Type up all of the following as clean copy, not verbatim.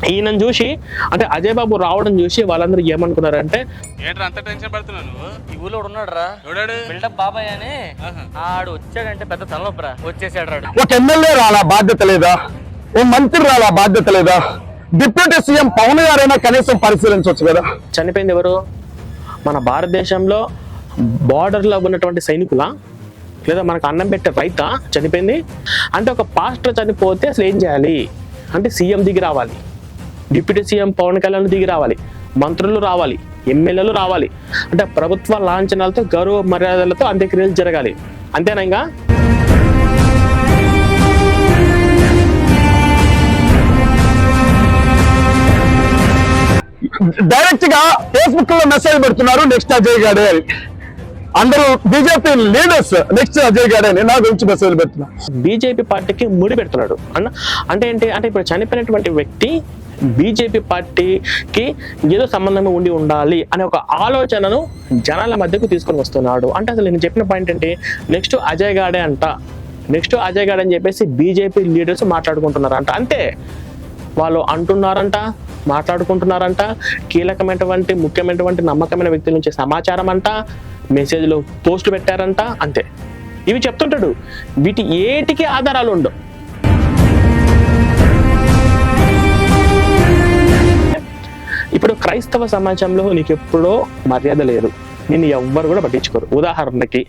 ఈయనను చూసి అంటే అజయ్ బాబు రావడం చూసి వాళ్ళందరూ ఏమనుకున్నారంటే ఏంట్రా అంత టెన్షన్ పడుతున్నావు నువ్వు? ఈ ఊళ్ళో ఉన్నాడు రా, ఎవడాడు? బిల్డప్ బాబాయ్ అని. ఆడు వచ్చాడంటే పెద్ద తలనొప్పరా, వచ్చేసాడు రాడు. ఒక ఎమ్మెల్యే రాలా బాధ్యత లేదా? ఓ మంత్రి రాలా బాధ్యత లేదా? డిప్యూటీ సీఎం పవన్ గారైనా కనీసం పరిశీలించవచ్చు కదా. చనిపోయింది ఎవరు? మన భారతదేశంలో బార్డర్లో ఉన్నటువంటి సైనికుల లేదా మనకు అన్నం పెట్టే రైతా చనిపోయింది? అంటే ఒక పాస్టర్ చనిపోతే అసలు ఏం చేయాలి అంటే సీఎం దిగి రావాలి, డిప్యూటీ సీఎం పవన్ కళ్యాణ్ దిగి రావాలి, మంత్రులు రావాలి, ఎమ్మెల్యేలు రావాలి, అంటే ప్రభుత్వ లాంఛనాలతో గౌరవ మర్యాదలతో అంత్యక్రియలు జరగాలి. అంతేనా? ఇంకా డైరెక్ట్ గా ఫేస్బుక్ లో మెసేజ్ పెడుతున్నారు నెక్స్ట్ అజయ్ గాడే అని. అందరూ బీజేపీ లీడర్స్ నెక్స్ట్ అజయ్ గాడే అని నా గురించి మెసేజ్ పెడుతున్నారు. బీజేపీ పార్టీకి ముడి పెడుతున్నాడు అంటే ఏంటి అంటే ఇప్పుడు చనిపోయినటువంటి వ్యక్తి బీజేపీ పార్టీకి ఏదో సంబంధం ఉండి ఉండాలి అనే ఒక ఆలోచనను జనాల మధ్యకు తీసుకొని వస్తున్నాడు. అంటే అసలు నేను చెప్పిన పాయింట్ ఏంటి, నెక్స్ట్ అజయ్ గాడే అంట, నెక్స్ట్ అజయ్ గాడే అని చెప్పేసి బీజేపీ లీడర్స్ మాట్లాడుకుంటున్నారంట. అంతే, వాళ్ళు అంటున్నారంట, మాట్లాడుకుంటున్నారంట. కీలకమైనటువంటి ముఖ్యమైనటువంటి నమ్మకమైన వ్యక్తుల నుంచి సమాచారం అంట, మెసేజ్లు పోస్టులు పెట్టారంట. అంతే, ఇవి చెప్తుంటాడు. వీటి ఏటికి ఆధారాలు ఉండవు. ఇప్పుడు క్రైస్తవ సమాజంలో నీకు ఎప్పుడో మర్యాద లేదు, నిన్ను ఎవ్వరు కూడా పట్టించుకోరు. ఉదాహరణకి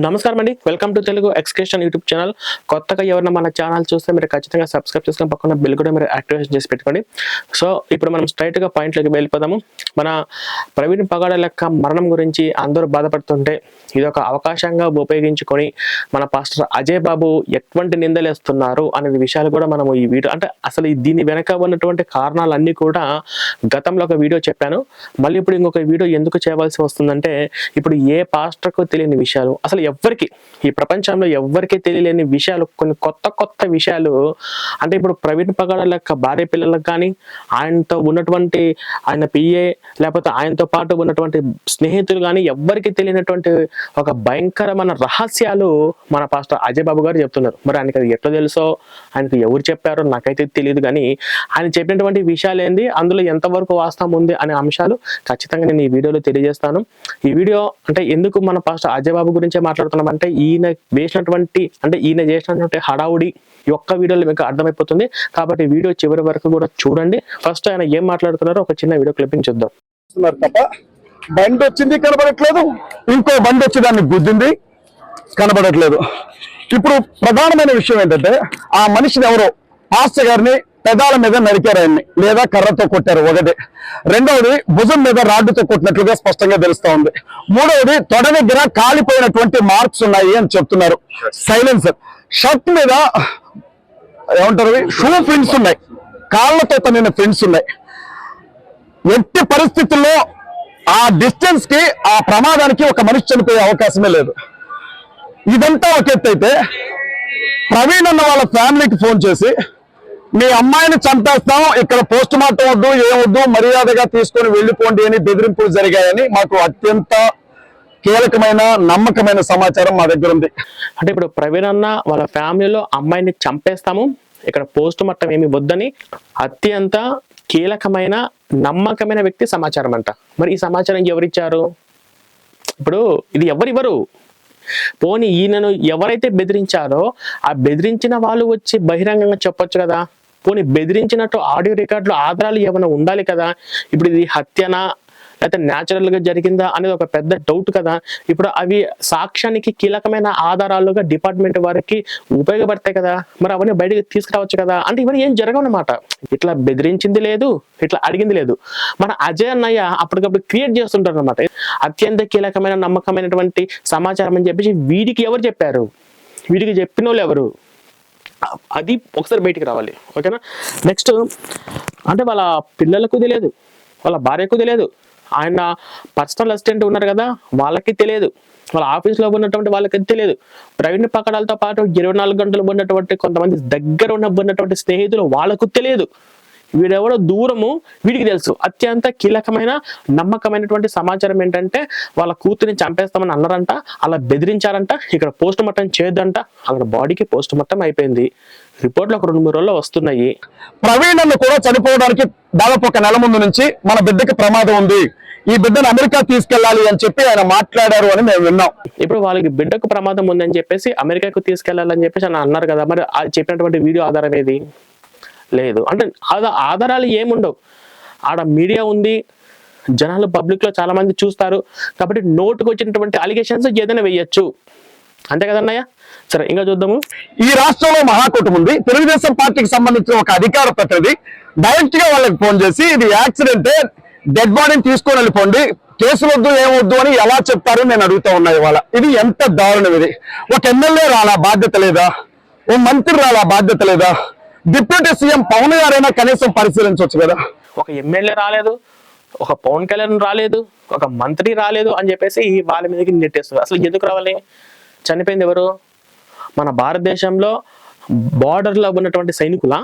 నమస్కారం అండి, welcome to Telugu excretion YouTube channel. కొత్తగా ఎవరైనా మన ఛానల్ చూస్తే మీరు ఖచ్చితంగా సబ్స్క్రైబ్ చేసుకుని పక్కన బెల్ కూడా మీరు యాక్టివేషన్ చేసి పెట్టుకోండి. సో ఇప్పుడు మనం స్ట్రైట్గా పాయింట్లోకి వెళ్ళిపోదాము. మన ప్రవీణ్ పగడాల యొక్క మరణం గురించి అందరూ బాధపడుతుంటే ఇది ఒక అవకాశంగా ఉపయోగించుకొని మన పాస్టర్ అజయ్ బాబు ఎటువంటి నిందలేస్తున్నారు అనే విషయాలు కూడా మనము ఈ వీడియో అంటే అసలు దీని వెనక ఉన్నటువంటి కారణాలన్నీ కూడా గతంలో ఒక వీడియో చెప్పాను. మళ్ళీ ఇప్పుడు ఇంకొక వీడియో ఎందుకు చేయవలసి వస్తుందంటే ఇప్పుడు ఏ పాస్టర్కు తెలియని విషయాలు, అసలు ఎవ్వరికి ఈ ప్రపంచంలో ఎవ్వరికీ తెలియలేని విషయాలు, కొన్ని కొత్త విషయాలు అంటే ఇప్పుడు ప్రవీణ్ పగడాల యొక్క భార్య పిల్లలకు కానీ, ఆయనతో ఉన్నటువంటి ఆయన పిఏ లేకపోతే ఆయనతో పాటు ఉన్నటువంటి స్నేహితులు కానీ ఎవ్వరికి తెలియనటువంటి ఒక భయంకరమైన రహస్యాలు మన పాస్టర్ అజయ్ బాబు గారు చెప్తున్నారు. మరి ఆయనకి అది ఎట్లా తెలుసో, ఆయనకు ఎవరు చెప్పారో నాకైతే తెలియదు. కానీ ఆయన చెప్పినటువంటి విషయాలు ఏంది, అందులో ఎంతవరకు వాస్తవం ఉంది అనే అంశాలు ఖచ్చితంగా నేను ఈ వీడియోలో తెలియజేస్తాను. ఈ వీడియో అంటే ఎందుకు మన పాస్టర్ అజయ్ బాబు గురించే మాట్లాడుతున్నాం అంటే ఈయన చేసినటువంటి హడావుడి ఈ ఒక్క వీడియోలో మీకు అర్థమైపోతుంది. కాబట్టి వీడియో చివరి వరకు కూడా చూడండి. ఫస్ట్ ఆయన ఏం మాట్లాడుతున్నారో ఒక చిన్న వీడియో క్లిప్పింగ్ చూద్దాం. తప్ప బండి వచ్చింది కనబడట్లేదు, ఇంకో బండి వచ్చి దాన్ని గుద్దింది కనబడట్లేదు. ఇప్పుడు ప్రధానమైన విషయం ఏంటంటే ఆ మనిషిని ఎవరో పాస్టర్ గారిని పెదాల మీద నరికారు, ఆయన్ని లేదా కర్రతో కొట్టారు ఒకటి. రెండవది భుజం మీద రాడ్డుతో కొట్టినట్లుగా స్పష్టంగా తెలుస్తా ఉంది. మూడవది తొడ దగ్గర కాలిపోయినటువంటి మార్క్స్ ఉన్నాయి అని చెప్తున్నారు. సైలెన్సర్ షర్ట్ మీద ఏమంటారు షూ ప్రింట్స్ ఉన్నాయి, కాళ్ళతో తనిన ప్రింట్స్ ఉన్నాయి. ఎట్టి పరిస్థితుల్లో ఆ డిస్టెన్స్ కి ఆ ప్రమాదానికి ఒక మనిషి చనిపోయే అవకాశమే లేదు. ఇదంతా ఒక ఎత్తు అయితే ప్రవీణ్ అన్న వాళ్ళ ఫ్యామిలీకి ఫోన్ చేసి మీ అమ్మాయిని చంపేస్తాం, ఇక్కడ పోస్ట్ మార్టం వద్దు, ఏమొద్దు, మర్యాదగా తీసుకొని వెళ్ళిపోండి అని బెదిరింపులు జరిగాయని మాకు అత్యంత కీలకమైన నమ్మకమైన సమాచారం మా దగ్గర ఉంది. అంటే ఇప్పుడు ప్రవీణ్ అన్న వాళ్ళ ఫ్యామిలీలో అమ్మాయిని చంపేస్తాము, ఇక్కడ పోస్ట్ మార్టం ఏమి వద్దని అత్యంత కీలకమైన నమ్మకమైన వ్యక్తి సమాచారం అంట. మరి ఈ సమాచారం ఎవరిచ్చారు? ఇప్పుడు ఇది ఎవరివ్వరు. పోనీ ఈయనను ఎవరైతే బెదిరించారో ఆ బెదిరించిన వాళ్ళు వచ్చి బహిరంగంగా చెప్పొచ్చు కదా. పోనీ బెదిరించినట్టు ఆడియో రికార్డులు ఆధారాలు ఏమైనా ఉండాలి కదా. ఇప్పుడు ఇది హత్యనా లేకపోతే న్యాచురల్ గా జరిగిందా అనేది ఒక పెద్ద డౌట్ కదా. ఇప్పుడు అవి సాక్ష్యానికి కీలకమైన ఆధారాలుగా డిపార్ట్మెంట్ వారికి ఉపయోగపడతాయి కదా. మరి అవన్నీ బయటకు తీసుకురావచ్చు కదా. అంటే ఇవన్నీ ఏం జరగవన్నమాట. ఇట్లా బెదిరించింది లేదు, ఇట్లా అడిగింది లేదు. మన అజయ్ అన్నయ్య అప్పటికప్పుడు క్రియేట్ చేస్తుంటారు అనమాట. అత్యంత కీలకమైన నమ్మకమైనటువంటి సమాచారం అని చెప్పేసి వీడికి ఎవరు చెప్పారు, వీడికి చెప్పిన వాళ్ళు ఎవరు, అది ఒకసారి బయటికి రావాలి. ఓకేనా. నెక్స్ట్ అంటే వాళ్ళ పిల్లలకు తెలియదు, వాళ్ళ భార్యకు తెలియదు, ఆయన పర్సనల్ అసిస్టెంట్ ఉన్నారు కదా వాళ్ళకి తెలియదు, వాళ్ళ ఆఫీస్లో ఉన్నటువంటి వాళ్ళకి తెలియదు. ప్రవీణ్ పగడాలతో పాటు 24 గంటలు ఉన్నటువంటి కొంతమంది దగ్గర ఉన్నటువంటి స్నేహితులు వాళ్ళకు తెలియదు. వీడెవడో దూరము వీడికి తెలుసు. అత్యంత కీలకమైన నమ్మకమైనటువంటి సమాచారం ఏంటంటే వాళ్ళ కూతురిని చంపేస్తామని అన్నారంట, అలా బెదిరించారంట, ఇక్కడ పోస్ట్ మార్టం చేయొద్దంట. అక్కడ బాడీకి పోస్ట్ మార్టం అయిపోయింది, రిపోర్ట్లు ఒక 2-3 రోజుల్లో వస్తున్నాయి. ప్రవీణ్ అన్న కూడా చనిపోవడానికి దాదాపు 1 నెల ముందు నుంచి మన బిడ్డకి ప్రమాదం ఉంది, ఈ బిడ్డను అమెరికా తీసుకెళ్లాలి అని చెప్పి ఆయన మాట్లాడారు అని మేము విన్నాం. ఇప్పుడు వాళ్ళకి బిడ్డకు ప్రమాదం ఉందని చెప్పేసి అమెరికాకు తీసుకెళ్లాలని చెప్పేసి అని అన్నారు కదా, మరి ఆ చెప్పినటువంటి వీడియో ఆధారం ఏది? లేదు. అంటే ఆధారాలు ఏముండవు. ఆడ మీడియా ఉంది, జనాలు పబ్లిక్ లో చాలా మంది చూస్తారు కాబట్టి నోటుకు వచ్చినటువంటి అలిగేషన్స్ ఏదైనా వేయచ్చు, అంతే కదన్నయ్య. సరే ఇంకా చూద్దాము. ఈ రాష్ట్రంలో మహాకూటమి ఉంది. తెలుగుదేశం పార్టీకి సంబంధించిన ఒక అధికార ప్రతినిధి డైరెక్ట్ గా వాళ్ళకి ఫోన్ చేసి ఇది యాక్సిడెంటే, డెడ్ బాడీని తీసుకొని వెళ్ళిపోండి, కేసులు వద్దు ఏమొద్దు అని ఎలా చెప్తారు నేను అడుగుతా ఉన్నా ఇవాళ. ఇది ఎంత దారుణం ఇది. ఒక ఎమ్మెల్యే రాలా బాధ్యత లేదా? ఓ మంత్రి రాలా బాధ్యత లేదా? డిప్యూటీ సీఎం పవన్ గారైనా కనీసం పరిశీలించవచ్చు కదా. ఒక ఎమ్మెల్యే రాలేదు, ఒక పవన్ కళ్యాణ్ రాలేదు, ఒక మంత్రి రాలేదు అని చెప్పేసి వాళ్ళ మీదకి నెట్టేస్తారు. అసలు ఎందుకు రావాలి? చనిపోయింది ఎవరు? మన భారతదేశంలో బార్డర్లో ఉన్నటువంటి సైనికులా,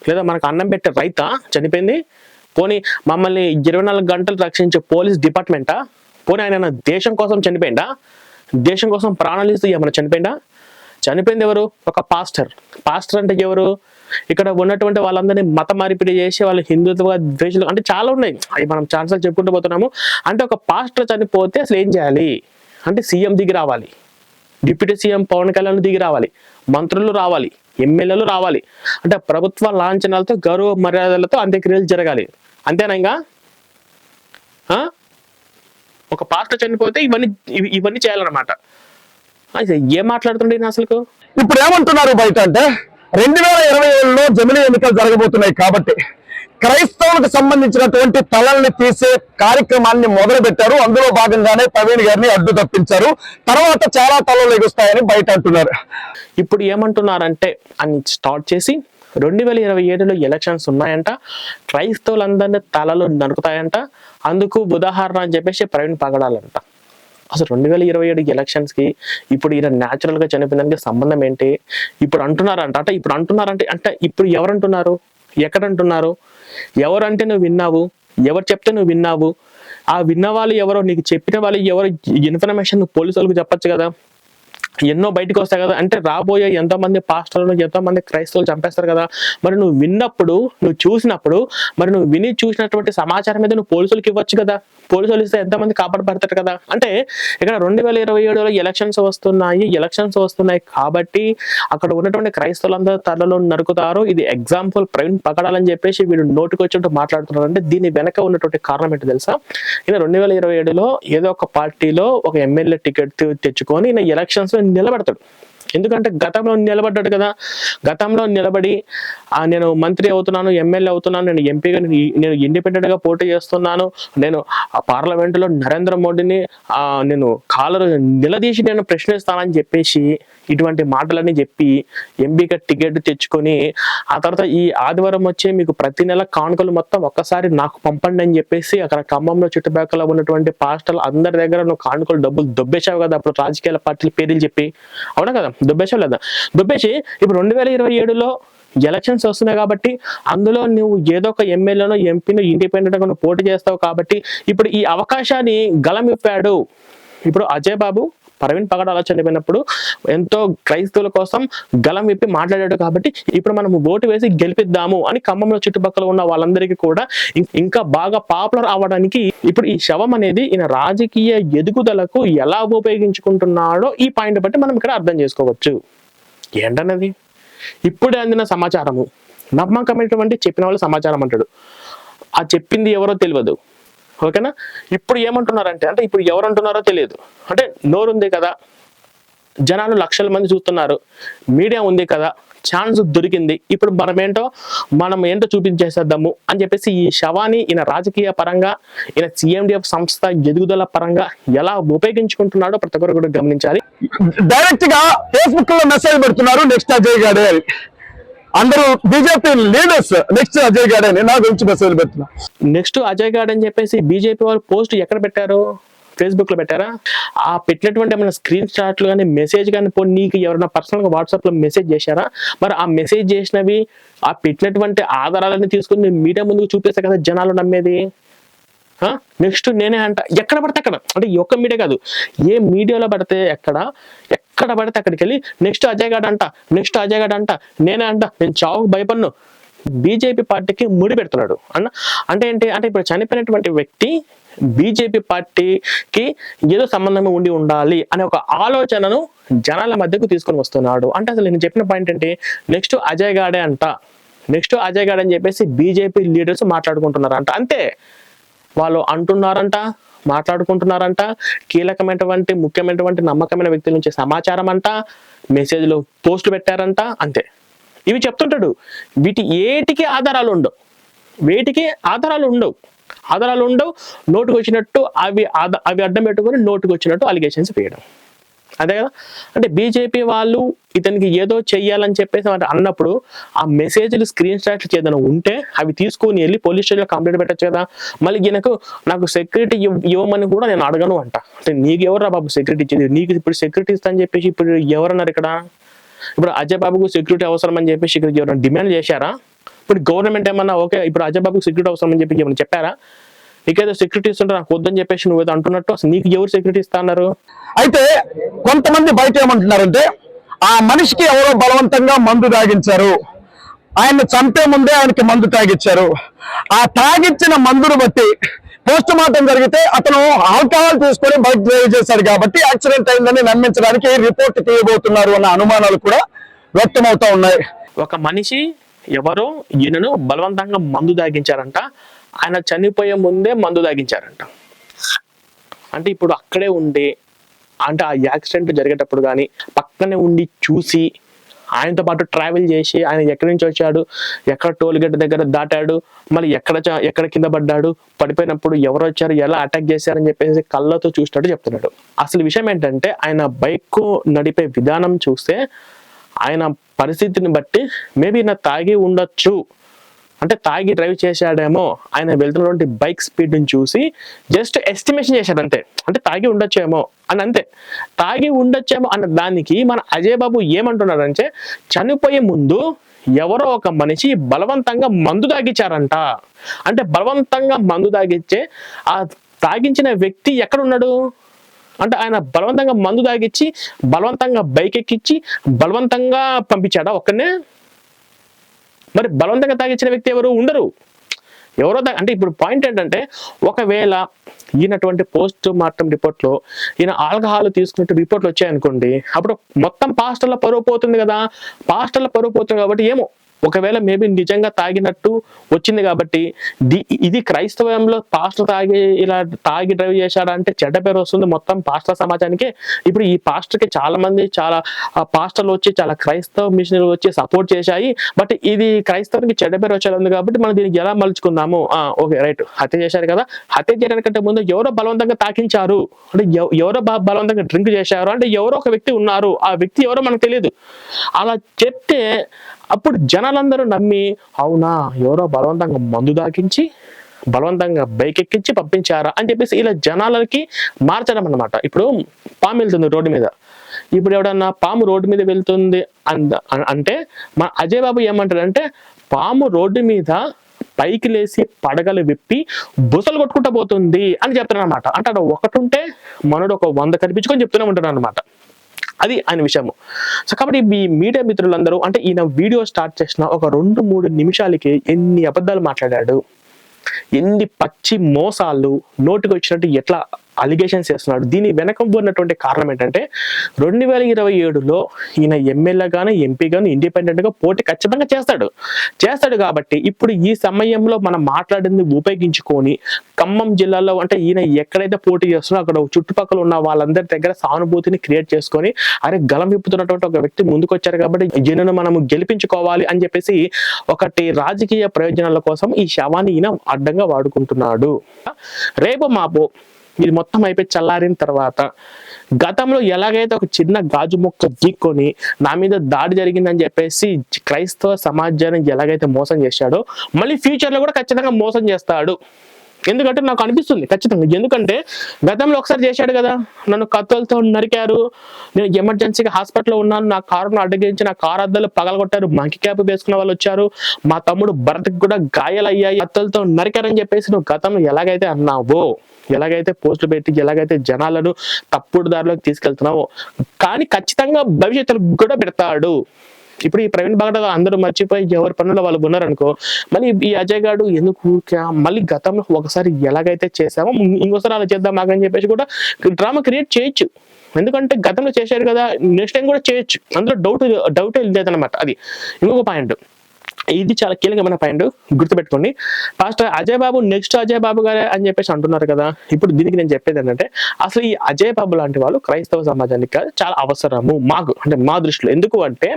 లేదా మనకు అన్నం పెట్టే రైతా చనిపోయింది? పోనీ మమ్మల్ని 24 గంటలు రక్షించే పోలీస్ డిపార్ట్మెంటా? పోనీ ఆయన దేశం కోసం చనిపోయిందా? దేశం కోసం ప్రాణాలు ఇస్తూ ఏమైనా చనిపోయిందా? చనిపోయింది ఎవరు? ఒక పాస్టర్. పాస్టర్ అంటే ఎవరు? ఇక్కడ ఉన్నటువంటి వాళ్ళందరినీ మత మార్పిడి చేసి వాళ్ళు హిందుత్వ ద్వేషాలు అంటే చాలా ఉన్నాయి, అవి మనం ఛాన్సల్ చెప్పుకుంటూ పోతున్నాము. అంటే ఒక పాస్టర్ చనిపోతే అసలు ఏం చేయాలి అంటే సీఎం దిగి రావాలి, డిప్యూటీ సీఎం పవన్ కళ్యాణ్ దిగి రావాలి, మంత్రులు రావాలి, ఎమ్మెల్యేలు రావాలి. అంటే ప్రభుత్వ లాంఛనాలతో గౌరవ మర్యాదలతో అంత్యక్రియలు జరగాలి. అంతేనా? ఇంకా ఒక పాస్టర్ చనిపోతే ఇవన్నీ చేయాలన్నమాట. ఏం మాట్లాడుతుండే అసలు? ఇప్పుడు ఏమంటున్నారు బయట అంటే 2027లో జమిలీ ఎన్నికలు జరగబోతున్నాయి కాబట్టి క్రైస్తవులకు సంబంధించినటువంటి తలల్ని తీసే కార్యక్రమాన్ని మొదలు పెట్టారు. అందులో భాగంగానే ప్రవీణ్ గారిని అడ్డు తప్పించారు. తర్వాత చాలా తలలు ఎగుస్తాయని బయట అంటున్నారు. ఇప్పుడు ఏమంటున్నారంటే అని స్టార్ట్ చేసి 2027లో ఎలక్షన్స్ ఉన్నాయంట, క్రైస్తవులందరినీ తలలు నరుకుతాయంట, అందుకు ఉదాహరణ అని చెప్పేసి ప్రవీణ్ పగడాలంట. అసలు 2027 ఎలక్షన్స్ కి ఇప్పుడు ఈయన న్యాచురల్ గా చనిపోయినానికి సంబంధం ఏంటి? ఇప్పుడు అంటున్నారంట. అంటే ఇప్పుడు అంటున్నారంటే అంటే ఇప్పుడు ఎవరంటున్నారు? ఎక్కడంటున్నారు? ఎవరంటే నువ్వు విన్నావు? ఎవరు చెప్తే నువ్వు విన్నావు? ఆ విన్న వాళ్ళు ఎవరో, నీకు చెప్పిన వాళ్ళు ఎవరో ఇన్ఫర్మేషన్ పోలీసు వాళ్ళకి చెప్పచ్చు కదా. ఎన్నో బయటకు వస్తాయి కదా. అంటే రాబోయే ఎంతో మంది పాస్టర్లు, ఎంతో మంది క్రైస్తవులు చంపేస్తారు కదా. మరి నువ్వు విన్నప్పుడు, నువ్వు చూసినప్పుడు, మరి నువ్వు విని చూసినటువంటి సమాచారం మీద నువ్వు పోలీసులకు ఇవ్వచ్చు కదా. పోలీసులు ఇస్తే ఎంతమంది కాపాడబడతారు కదా. అంటే ఇక్కడ 2027లో ఎలక్షన్స్ వస్తున్నాయి కాబట్టి అక్కడ ఉన్నటువంటి క్రైస్తవులందరూ తలలో నరుకుతారు. ఇది ఎగ్జాంపుల్ ప్రవీణ్ పగడాలని చెప్పేసి వీడు నోటికి వచ్చినట్టు మాట్లాడుతున్నారు. అంటే దీని వెనక ఉన్నటువంటి కారణం ఏంటో తెలుసా? ఈయన 2027లో ఏదో ఒక పార్టీలో ఒక ఎమ్మెల్యే టికెట్ తెచ్చుకొని ఈయన ఎలక్షన్స్ నిలబడతాడు. ఎందుకంటే గతంలో నిలబడ్డాడు కదా. గతంలో నిలబడి నేను మంత్రి అవుతున్నాను, ఎమ్మెల్యే అవుతున్నాను, నేను ఎంపీగా నేను ఇండిపెండెంట్ గా పోటీ చేస్తున్నాను, నేను ఆ పార్లమెంట్ లో నరేంద్ర మోడీని నేను కాలరు నిలదీసి నేను ప్రశ్నిస్తానని చెప్పేసి ఇటువంటి మాటలన్నీ చెప్పి ఎంపీగా టికెట్ తెచ్చుకొని ఆ తర్వాత ఈ ఆదివారం వచ్చే మీకు ప్రతి నెల కానుకలు మొత్తం ఒక్కసారి నాకు పంపండి అని చెప్పేసి అక్కడ ఖమ్మంలో చుట్టుపక్కల ఉన్నటువంటి పాస్టర్లు అందరి దగ్గర నువ్వు కానుకలు డబ్బులు దొబ్బేశావు కదా అప్పుడు రాజకీయ పార్టీల పేర్లు చెప్పి. అవునా కదా? దొబ్బేశావు లేదా? దొబ్బేసి ఇప్పుడు 2027లో ఎలక్షన్స్ వస్తున్నాయి కాబట్టి అందులో నువ్వు ఏదో ఒక ఎమ్మెల్యేనో ఎంపీనో ఇండిపెండెంట్ గా నువ్వు పోటీ చేస్తావు కాబట్టి ఇప్పుడు ఈ అవకాశాన్ని గలమిప్పాడు. ఇప్పుడు అజయ్ బాబు ప్రవీణ్ పగడాల చనిపోయినప్పుడు ఎంతో క్రైస్తవుల కోసం గలం విప్పి మాట్లాడాడు కాబట్టి ఇప్పుడు మనం ఓటు వేసి గెలిపిద్దాము అని ఖమ్మంలో చుట్టుపక్కల ఉన్న వాళ్ళందరికీ కూడా ఇంకా బాగా పాపులర్ అవ్వడానికి ఇప్పుడు ఈ శవం అనేది ఈయన రాజకీయ ఎదుగుదలకు ఎలా ఉపయోగించుకుంటున్నాడో ఈ పాయింట్ బట్టి మనం ఇక్కడ అర్థం చేసుకోవచ్చు. ఏంటన్నది ఇప్పుడే అందిన సమాచారము, నమ్మకమైనటువంటి చెప్పిన వాళ్ళు సమాచారం అంటాడు. ఆ చెప్పింది ఎవరో తెలియదు. ఓకేనా? ఇప్పుడు ఏమంటున్నారంటే అంటే ఇప్పుడు ఎవరు అంటున్నారో తెలియదు. అంటే నోరుంది కదా, జనాలు లక్షల మంది చూస్తున్నారు, మీడియా ఉంది కదా, ఛాన్స్ దొరికింది, ఇప్పుడు మనం ఏంటో చూపించేసేద్దాము అని చెప్పేసి ఈ శవాన్ని ఈయన రాజకీయ పరంగా ఈయన CMDF సంస్థ ఎదుగుదల పరంగా ఎలా ఉపయోగించుకుంటున్నాడో ప్రతి ఒక్కరు కూడా గమనించాలి. డైరెక్ట్ గా ఫేస్బుక్ లో మెసేజ్ పెడుతున్నారు నెక్స్ట్ అజయ్ గాడే అని. అందరూ బీజేపీ లీడర్స్ నెక్స్ట్ అజయ్ గాడే అని నా గురించి మెసేజ్ పెడుతున్నారు. నెక్స్ట్ అజయ్ గాడ్ అని చెప్పేసి బీజేపీ వాళ్ళు పోస్ట్ ఎక్కడ పెట్టారు? ఫేస్బుక్ లో పెట్టారా? ఆ పెట్టినటువంటి ఏమైనా స్క్రీన్ షాట్లు కానీ మెసేజ్ కానీ నీకు ఎవరైనా పర్సనల్ గా వాట్సాప్ లో మెసేజ్ చేశారా? మరి ఆ మెసేజ్ చేసినవి ఆ పెట్టినటువంటి ఆధారాలన్నీ తీసుకుని మీడియా ముందుకు చూపిస్తే కదా జనాలు నమ్మేది. నెక్స్ట్ నేనే అంట ఎక్కడ పడితే అక్కడ, అంటే ఈ ఒక్క మీడియా కాదు, ఏ మీడియాలో పడితే ఎక్కడ ఎక్కడ పడితే అక్కడికి వెళ్ళి నెక్స్ట్ అజయ్ గాడ్ అంట నేనే అంట, నేను చావుకు భయపడను, బీజేపీ పార్టీకి ముడి పెడుతున్నాడు అంటే ఏంటి అంటే ఇప్పుడు చనిపోయినటువంటి వ్యక్తి బీజేపీ పార్టీకి ఏదో సంబంధం ఉండాలి అనే ఒక ఆలోచనను జనాల మధ్యకు తీసుకొని వస్తున్నాడు. అంటే అసలు నేను చెప్పిన పాయింట్ ఏంటి, నెక్స్ట్ అజయ్ గాడే అని చెప్పేసి బీజేపీ లీడర్స్ మాట్లాడుకుంటున్నారంట. అంతే, వాళ్ళు అంటున్నారంట, మాట్లాడుకుంటున్నారంట, కీలకమైనటువంటి ముఖ్యమైనటువంటి నమ్మకమైన వ్యక్తుల నుంచి సమాచారం అంట, మెసేజ్లు పోస్టులు పెట్టారంట, అంతే. ఇవి చెప్తుంటాడు. వీటి ఏటికి ఆధారాలు ఉండవు, నోటుకు వచ్చినట్టు అవి అడ్డం పెట్టుకొని నోటుకు వచ్చినట్టు అలిగేషన్స్ వేయడం, అదే కదా. అంటే బీజేపీ వాళ్ళు ఇతనికి ఏదో చెయ్యాలని చెప్పేసి అన్నప్పుడు ఆ మెసేజ్లు స్క్రీన్ షాట్లు ఏదైనా ఉంటే అవి తీసుకుని వెళ్ళి పోలీస్ స్టేషన్లో కంప్లైంట్ పెట్టచ్చు కదా. మళ్ళీ నాకు సెక్యూరిటీ ఇవ్వమని కూడా నేను అడగను అంట. అంటే నీకు ఎవరు బాబు సెక్యూరిటీ ఇచ్చేది, నీకు ఇప్పుడు సెక్యూరిటీ ఇస్తా అని చెప్పేసి ఇప్పుడు ఎవరన్నారు ఇక్కడ? ఇప్పుడు అజయ్ బాబుకు సెక్యూరిటీ అవసరం అని చెప్పేసి ఇక్కడ ఎవరైనా డిమాండ్ చేశారా? ఇప్పుడు గవర్నమెంట్ ఏమన్నా ఓకే ఇప్పుడు అజయ్ బాబుకు సెక్యూరిటీ అవసరం అని చెప్పి ఏమైనా చెప్పారా? నీకేదో సెక్యూరిటీ ఇస్తుంటే నాకు వద్దని చెప్పేసి నువ్వు ఏదో అంటున్నట్టు అసలు నీకు ఎవరు సెక్యూరిటీ ఇస్తా అన్నారు? అయితే కొంతమంది బయట ఏమంటున్నారంటే ఆ మనిషికి ఎవరో బలవంతంగా మందు తాగించారు, ఆయన్ని చంపే ముందే ఆయనకి మందు తాగిచ్చారు, ఆ తాగిచ్చిన మందును బట్టి పోస్ట్ మార్టం జరిగితే అతను ఆల్కహాల్ తీసుకొని బైక్ డ్రైవ్ చేశాడు కాబట్టి యాక్సిడెంట్ అయిందని నమ్మించడానికి రిపోర్ట్ తీయబోతున్నారు అన్న అనుమానాలు కూడా వ్యక్తమవుతా ఉన్నాయి. ఒక మనిషి ఎవరో ఈయనను బలవంతంగా మందు తాగించారంట, ఆయన చనిపోయే ముందే మందు తాగించారంట. అంటే ఇప్పుడు అక్కడే ఉండి అంటే ఆ యాక్సిడెంట్ జరిగేటప్పుడు కానీ పక్కనే ఉండి చూసి ఆయనతో పాటు ట్రావెల్ చేసి ఆయన ఎక్కడి నుంచి వచ్చాడు, ఎక్కడ టోల్ గేట్ దగ్గర దాటాడు, మళ్ళీ ఎక్కడ కింద పడ్డాడు, పడిపోయినప్పుడు ఎవరు వచ్చారు, ఎలా అటాక్ చేశారని చెప్పేసి కళ్ళతో చూసినట్టు చెప్తున్నాడు. అసలు విషయం ఏంటంటే ఆయన బైక్ నడిపే విధానం చూస్తే ఆయన పరిస్థితిని బట్టి మేబీ నా తాగి ఉండొచ్చు, అంటే తాగి డ్రైవ్ చేశాడేమో, ఆయన వెళ్తున్నటువంటి బైక్ స్పీడ్ ని చూసి జస్ట్ ఎస్టిమేషన్ చేశాడు అంతే. అంటే తాగి ఉండొచ్చేమో అని అంతే, తాగి ఉండొచ్చేమో అన్న దానికి మన అజయ్ బాబు ఏమంటున్నాడంటే చనిపోయే ముందు ఎవరో ఒక మనిషి బలవంతంగా మందు తాగించారంట. అంటే బలవంతంగా మందు తాగిచ్చే ఆ తాగించిన వ్యక్తి ఎక్కడున్నాడు అంటే ఆయన బలవంతంగా మందు తాగిచ్చి బలవంతంగా బైక్ ఎక్కించి బలవంతంగా పంపించాడా ఒక్కనే? మరి బలవంతంగా తాగించిన వ్యక్తి ఎవరు ఉండరు, ఎవరో అంటే ఇప్పుడు పాయింట్ ఏంటంటే ఒకవేళ ఈయనటువంటి పోస్ట్ మార్టం రిపోర్ట్లో ఈయన ఆల్కహాల్ తీసుకున్నట్టు రిపోర్ట్లు వచ్చాయనుకోండి, అప్పుడు మొత్తం పాస్టర్ల పరువు పోతుంది కదా. కాబట్టి ఏమో ఒకవేళ మేబీ నిజంగా తాగినట్టు వచ్చింది కాబట్టి ఇది క్రైస్తవంలో పాస్టర్ ఇలా తాగి డ్రైవ్ చేశాడా అంటే చెడ్డ పేరు వస్తుంది మొత్తం పాస్టర్ సమాజానికి. ఇప్పుడు ఈ పాస్టర్కి చాలా పాస్టర్లు వచ్చి చాలా క్రైస్తవ మిషనరీలు వచ్చి సపోర్ట్ చేశాయి, బట్ ఇది క్రైస్తవానికి చెడ్డ పేరు వచ్చేది ఉంది కాబట్టి మనం దీనికి ఎలా మలుచుకుందాము, ఓకే రైట్, హత్య చేశారు కదా, హత్య చేయడానికంటే ముందు ఎవరో బలవంతంగా తాకించారు అంటే ఎవరో బలవంతంగా డ్రింక్ చేశారు అంటే ఎవరో ఒక వ్యక్తి ఉన్నారు, ఆ వ్యక్తి ఎవరో మనకు తెలియదు. అలా చెప్తే అప్పుడు జనాలందరూ నమ్మి అవునా ఎవరో బలవంతంగా మందు దాకించి బలవంతంగా బైక్ ఎక్కించి పంపించారా అని చెప్పేసి ఇలా జనాలకి మార్చడం అన్నమాట. ఇప్పుడు పాము వెళ్తుంది రోడ్డు మీద, ఇప్పుడు ఎవడన్నా పాము రోడ్డు మీద వెళ్తుంది అంటే మన అజయ్ బాబు ఏమంటాడంటే పాము రోడ్డు మీద పైకి లేసి పడగలు విప్పి బుసలు కొట్టుకుంటూ పోతుంది అని చెప్తున్నాడు అనమాట. అంటే అక్కడ ఒకటి ఉంటే మనోడు ఒక 100 కనిపించుకొని చెప్తూనే ఉంటున్నాడు అనమాట. అది ఆయన విషయము. సో కాబట్టి ఈ మీడియా మిత్రులందరూ అంటే ఈయన వీడియో స్టార్ట్ చేసిన ఒక 2-3 నిమిషాలకి ఎన్ని అబద్ధాలు మాట్లాడాడు, ఎన్ని పచ్చి మోసాలు నోటికి వచ్చినట్టు ఎట్లా అలిగేషన్స్ చేస్తున్నాడు. దీని వెనక ఉన్నటువంటి కారణం ఏంటంటే 2027లో ఈయన ఎమ్మెల్యే గాను ఎంపీ గాను ఇండిపెండెంట్ గా పోటీ ఖచ్చితంగా చేస్తాడు కాబట్టి ఇప్పుడు ఈ సమయంలో మనం మాట్లాడింది ఉపయోగించుకొని ఖమ్మం జిల్లాలో అంటే ఈయన ఎక్కడైతే పోటీ చేస్తున్నారో అక్కడ చుట్టుపక్కల ఉన్న వాళ్ళందరి దగ్గర సానుభూతిని క్రియేట్ చేసుకొని అరే గలం విప్పుతున్నటువంటి ఒక వ్యక్తి ముందుకు వచ్చారు కాబట్టి ఈయనను మనము గెలిపించుకోవాలి అని చెప్పేసి ఒకటి రాజకీయ ప్రయోజనాల కోసం ఈ శవాన్ని ఈయన అడ్డంగా వాడుకుంటున్నాడు. రేపు మాపు ఇది మొత్తం అయిపోయి చల్లారిన తర్వాత గతంలో ఎలాగైతే ఒక చిన్న గాజు మొక్క గీక్కొని నా మీద దాడి జరిగిందని చెప్పేసి క్రైస్తవ సమాజాన్ని ఎలాగైతే మోసం చేశాడో మళ్ళీ ఫ్యూచర్ లో కూడా ఖచ్చితంగా మోసం చేస్తాడు. ఎందుకంటే నాకు అనిపిస్తుంది ఖచ్చితంగా. ఎందుకంటే గతంలో ఒకసారి చేశాడు కదా, నన్ను కత్తులతో నరికారు, నేను ఎమర్జెన్సీగా హాస్పిటల్లో ఉన్నాను, నా కారును అడ్డగించి నా కారు అద్దాలు పగలగొట్టారు, మంకి క్యాప్ వేసుకున్న వాళ్ళు వచ్చారు, మా తమ్ముడు భరత్కి కూడా గాయాలయ్యాయి, కత్తులతో నరికారని చెప్పేసి నువ్వు గతంలో ఎలాగైతే అన్నావో, ఎలాగైతే పోస్టులు పెట్టి ఎలాగైతే జనాలను తప్పుడు దారిలోకి తీసుకెళ్తున్నావో, కానీ ఖచ్చితంగా భవిష్యత్తులో కూడా పెడతాడు. ఇప్పుడు ఈ ప్రవీణ్ బాగట అందరూ మర్చిపోయి ఎవరి పనుల్లో వాళ్ళు ఉన్నారనుకో, మళ్ళీ ఈ అజయ్ గారు ఎందుకు మళ్ళీ గతంలో ఒకసారి ఎలాగైతే చేసామో ఇంకోసారి అలా చేద్దాం మాకని చెప్పేసి కూడా డ్రామా క్రియేట్ చేయొచ్చు. ఎందుకంటే గతంలో చేశారు కదా, నెక్స్ట్ టైం కూడా చేయొచ్చు, అందులో డౌట్ లేదనమాట. అది ఇంకొక పాయింట్, ఇది చాలా కీలకమైన పాయింట్, గుర్తుపెట్టుకోండి. ఫస్ట్ అజయ్ బాబు నెక్స్ట్ అజయ్ బాబు గారే అని చెప్పేసి అంటున్నారు కదా. ఇప్పుడు దీనికి నేను చెప్పేది ఏంటంటే, అసలు ఈ అజయ్ బాబు లాంటి వాళ్ళు క్రైస్తవ సమాజానికి కాదు చాలా అవసరము మాకు, అంటే మా దృష్టిలో. ఎందుకు అంటే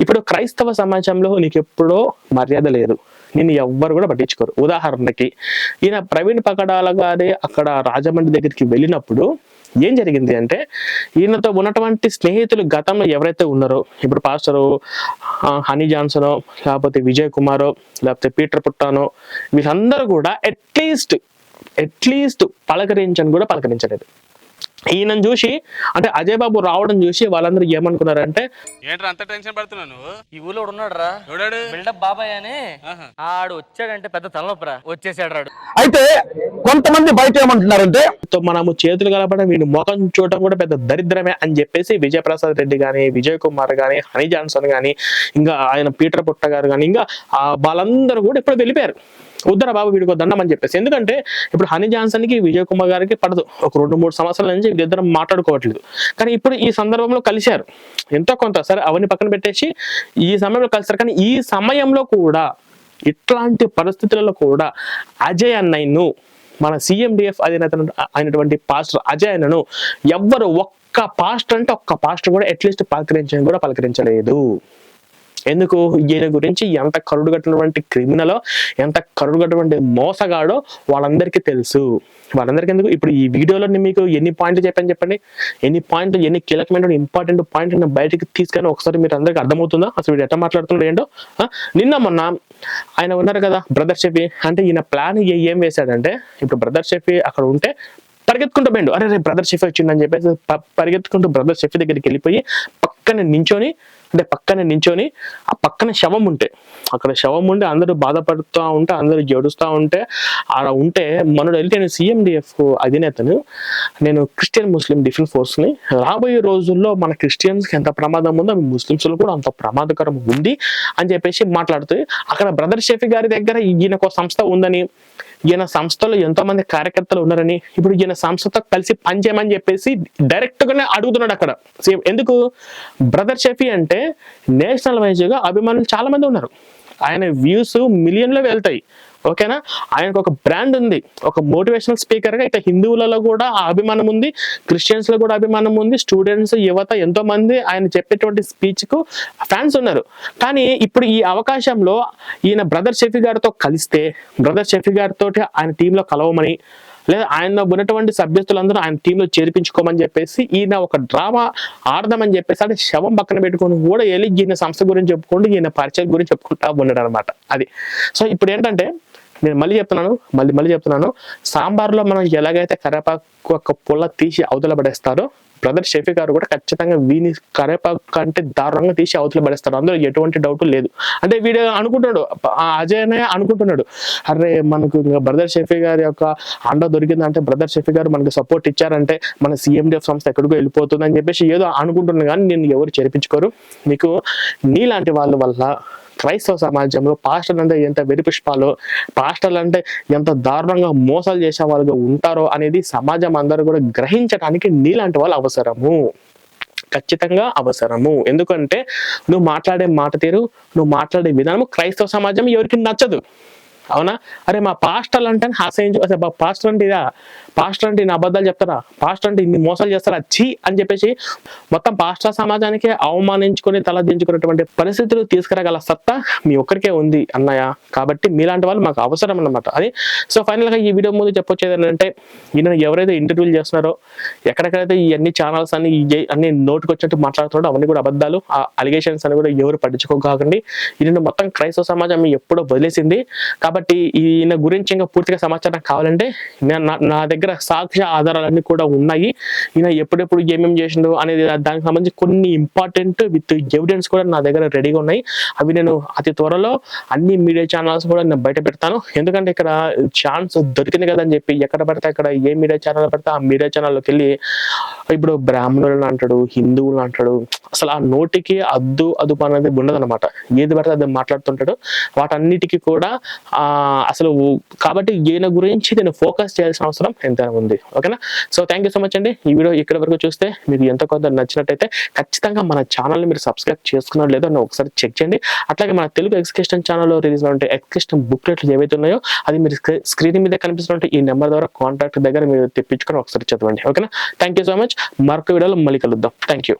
ఇప్పుడు క్రైస్తవ సమాజంలో నీకు ఎప్పుడో మర్యాద లేదు, నిన్ను ఎవ్వరు కూడా పట్టించుకోరు. ఉదాహరణకి ఈయన ప్రవీణ్ పగడాల గారి అక్కడ రాజమండ్రి దగ్గరికి వెళ్ళినప్పుడు ఏం జరిగింది అంటే, ఈయనతో ఉన్నటువంటి స్నేహితులు గతంలో ఎవరైతే ఉన్నారో, ఇప్పుడు పాస్టరు హనీ జాన్సనో, లేకపోతే విజయ్ కుమారో, లేకపోతే పీటర్ పుట్టానో, వీళ్ళందరూ కూడా అట్లీస్ట్ పలకరించని కూడా పలకరించలేదు. ఈయనను చూసి, అంటే అజయ్ బాబు రావడం చూసి వాళ్ళందరూ ఏమనుకున్నారంటే, ఏంట్రా అంత టెన్షన్ పడుతున్నావు నువ్వు? ఈ ఊళ్ళో ఉన్నాడు రా, ఎవడాడు? బిల్డప్ బాబాయ్ అని. ఆడు వచ్చాడంటే పెద్ద తలనొప్పరా, వచ్చేసాడు రాడు. అయితే కొంతమంది బయట ఏమంటున్నారంటే, మనము చేతులు కలపడం, వీడి ముఖం చూడటం కూడా పెద్ద దరిద్రమే అని చెప్పేసి విజయప్రసాద్ రెడ్డి కానీ, విజయ్ కుమార్ కానీ, హనీ జాన్సన్ కానీ, ఇంకా ఆయన పీటర్ పుట్ట గారు కానీ, ఇంకా వాళ్ళందరూ కూడా ఇప్పుడు వెళ్ళిపోయారు. వద్దరా బాబు వీడికి దండం అని చెప్పేసి. ఎందుకంటే ఇప్పుడు హనీ జాన్సన్ కి విజయ్ కుమార్ గారికి పడదు, ఒక 2-3 సంవత్సరాల నుంచి వీళ్ళిద్దరం మాట్లాడుకోవట్లేదు. కానీ ఇప్పుడు ఈ సందర్భంలో కలిశారు ఎంతో కొంత, సరే అవన్నీ పక్కన పెట్టేసి ఈ సమయంలో కలిసారు. కానీ ఈ సమయంలో కూడా, ఇట్లాంటి పరిస్థితులలో కూడా అజయ్ అన్నయ్యను, మన CMDF అధినేత అయినటువంటి పాస్టర్ అజయ్ అన్నను ఎవ్వరు ఒక్క పాస్టర్ కూడా అట్లీస్ట్ పలకరించలేదు. ఎందుకు? ఈయన గురించి ఎంత కరుడుగట్టినటువంటి క్రిమినలో, ఎంత కరుడుగట్టినటువంటి మోసగాడో వాళ్ళందరికీ తెలుసు. వాళ్ళందరికీ ఎందుకు, ఇప్పుడు ఈ వీడియోలో మీకు ఎన్ని పాయింట్లు చెప్పండి, ఎన్ని కీలకమైన ఇంపార్టెంట్ పాయింట్ బయటకి తీసుకొని ఒకసారి మీరు అందరికి అర్థమవుతుందా అసలు వీడు ఎట్లా మాట్లాడుతున్నాడు ఏంటో? నిన్న మొన్న ఆయన ఉన్నారు కదా బ్రదర్ షెఫీ, అంటే ఈయన ప్లాన్ ఏం వేశాడంటే, ఇప్పుడు బ్రదర్ షెఫీ అక్కడ ఉంటే పరిగెత్తుకుంటూ పోయిండు, అరే రే బ్రదర్ షెఫీ వచ్చిందని చెప్పేసి పరిగెత్తుకుంటూ బ్రదర్ షెఫీ దగ్గరికి వెళ్ళిపోయి పక్కన నించొని ఆ పక్కన శవం ఉంటే, అక్కడ శవం ఉంటే అందరూ బాధపడుతూ ఉంటే, అందరూ ఏడుస్తూ ఉంటే, అలా ఉంటే మనోడు వెళ్తే, నేను CMDF అధినేతను, నేను క్రిస్టియన్ ముస్లిం డిఫెన్స్ ఫోర్స్ని, రాబోయే రోజుల్లో మన క్రిస్టియన్స్కి ఎంత ప్రమాదం ఉందో ముస్లింస్లో కూడా అంత ప్రమాదకరం ఉంది అని చెప్పేసి మాట్లాడుతూ, అక్కడ బ్రదర్ షెఫీ గారి దగ్గర ఈయనకు సంస్థ ఉందని, ఈయన సంస్థలో ఎంతో మంది కార్యకర్తలు ఉన్నారని, ఇప్పుడు ఈయన సంస్థతో కలిసి పనిచేయమని చెప్పేసి డైరెక్ట్ గానే అడుగుతున్నాడు అక్కడ. ఎందుకు? బ్రదర్ షెఫీ అంటే నేషనల్ వైజ్ గా అభిమానులు చాలా మంది ఉన్నారు, ఆయన వ్యూస్ మిలియన్లో వెళ్తాయి. ఓకేనా? ఆయనకు ఒక బ్రాండ్ ఉంది, ఒక మోటివేషనల్ స్పీకర్ గా. ఇక హిందువులలో కూడా ఆ అభిమానం ఉంది, క్రిస్టియన్స్ లో కూడా అభిమానం ఉంది, స్టూడెంట్స్, యువత ఎంతో మంది ఆయన చెప్పేటువంటి స్పీచ్ కు ఫ్యాన్స్ ఉన్నారు. కానీ ఇప్పుడు ఈ అవకాశంలో ఈయన బ్రదర్ షెఫీ గారితో కలిస్తే, బ్రదర్ షెఫీ గారితో ఆయన టీంలో కలవమని, లేదా ఆయన ఉన్నటువంటి సభ్యత్తులందరూ ఆయన టీంలో చేర్పించుకోమని చెప్పేసి ఈయన ఒక డ్రామా ఆడదామని చెప్పేసి, అంటే శవం పక్కన పెట్టుకొని కూడా వెళ్ళి ఈయన సంస్థ గురించి చెప్పుకుంటూ, ఈయన పరిచయం గురించి చెప్పుకుంటా ఉన్నాడు అనమాట. అది. సో ఇప్పుడు ఏంటంటే, నేను మళ్ళీ చెప్తున్నాను, సాంబార్లో మనం ఎలాగైతే కరేపాకు ఒక పుల్ల తీసి అవతల పడేస్తారో, బ్రదర్ షెఫీ గారు కూడా ఖచ్చితంగా వీని కరేపాకు కంటే దారుణంగా తీసి అవతల పడేస్తారు, అందులో ఎటువంటి డౌట్ లేదు. అంటే వీడు అనుకుంటున్నాడు, అజయ్ అనే అనుకుంటున్నాడు, అరే మనకు బ్రదర్ షెఫీ గారి యొక్క అండ దొరికిందంటే, బ్రదర్ షెఫీ గారు మనకు సపోర్ట్ ఇచ్చారంటే మన CMDF సంస్థ ఎక్కడికో వెళ్ళిపోతుంది అని చెప్పేసి ఏదో అనుకుంటున్నాను. కానీ నేను ఎవరు చేర్పించుకోరు. మీకు నీలాంటి వాళ్ళ వల్ల క్రైస్తవ సమాజంలో పాస్టర్లు అంటే ఎంత వెరిపుష్పాలో, పాస్టర్లు అంటే ఎంత దారుణంగా మోసాలు చేసే వాళ్ళుగా ఉంటారో అనేది సమాజం అందరూ కూడా గ్రహించడానికి నీలాంటి వాళ్ళు అవసరము, ఖచ్చితంగా అవసరము. ఎందుకంటే నువ్వు మాట్లాడే మాట తీరు, నువ్వు మాట్లాడే విధానం క్రైస్తవ సమాజం ఎవరికి నచ్చదు. అవునా? అరే మా పాస్టర్లు అంటే హాస్యించు, అసలు పాస్టర్ అంటే ఇదా, పాస్టర్ అంటే ఇన్ని అబద్ధాలు చెప్తారా, పాస్టర్ అంటే ఇన్ని మోసాలు చేస్తారా, ఛీ అని చెప్పేసి మొత్తం పాస్టర్ సమాజానికి అవమానించుకొని తలదించుకున్నటువంటి పరిస్థితులు తీసుకురాగల సత్తా మీ ఒక్కరికే ఉంది అన్నయ్య. కాబట్టి మీలాంటి వాళ్ళు మాకు అవసరం అన్నమాట. అది. సో ఫైనల్ గా ఈ వీడియో ముందు చెప్పొచ్చేది ఏంటంటే, ఈయన ఎవరైతే ఇంటర్వ్యూలు చేస్తున్నారో, ఎక్కడెక్కడైతే ఈ అన్ని ఛానల్స్ అన్ని నోటుకు వచ్చినట్టు మాట్లాడుతున్నారో అవన్నీ కూడా అబద్ధాలు, ఆ అలిగేషన్స్ అని కూడా ఎవరు పట్టించుకోకండి. ఈయన మొత్తం క్రైస్తవ సమాజం ఎప్పుడో వదిలేసింది. కాబట్టి కాబట్టి ఈయన గురించి ఇంకా పూర్తిగా సమాచారం కావాలంటే నా దగ్గర సాక్ష్య ఆధారాలన్నీ కూడా ఉన్నాయి. ఈయన ఎప్పుడెప్పుడు ఏమేమి చేసిండు అనేది దానికి సంబంధించి కొన్ని ఇంపార్టెంట్ విత్ ఎవిడెన్స్ కూడా నా దగ్గర రెడీగా ఉన్నాయి. అవి నేను అతి త్వరలో అన్ని మీడియా ఛానల్స్ కూడా నేను బయట పెడతాను. ఎందుకంటే ఇక్కడ ఛాన్స్ దొరికింది కదా అని చెప్పి ఎక్కడ పడితే అక్కడ ఏ మీడియా ఛానల్ పడితే ఆ మీడియా ఛానల్లోకి వెళ్ళి ఇప్పుడు బ్రాహ్మణులను అంటాడు, హిందువులు అంటాడు, అసలు ఆ నోటికి అదుపు అనేది ఉండదన్నమాట. ఏది పడితే అది మాట్లాడుతుంటాడు. వాటన్నిటికీ కూడా అసలు కాబట్టి ఈయన గురించి నేను ఫోకస్ చేయాల్సిన అవసరం ఎంతైనా ఉంది. ఓకేనా? So thank you so much అండి. ఈ వీడియో ఇక్కడ వరకు చూస్తే మీకు ఎంత కొంత నచ్చినట్టయితే ఖచ్చితంగా మన ఛానల్ని మీరు సబ్స్క్రైబ్ చేసుకున్నారో లేదో ఒకసారి చెక్ చేయండి. అట్లాగే మన తెలుగు ఎక్స్క్రిప్షన్ ఛానల్లో రిలీజ్ ఉంటే ఎక్స్క్రిప్షన్ బుక్లెట్లు ఏవైతే ఉన్నాయో అది మీరు స్క్రీన్ మీద కనిపిస్తున్నట్టు ఈ నెంబర్ ద్వారా కాంటాక్ట్ దగ్గర మీరు తెప్పించుకొని ఒకసారి చదవండి. ఓకేనా? Thank you so much. మరొక వీడియోలో మళ్ళీ కలుద్దాం. Thank you.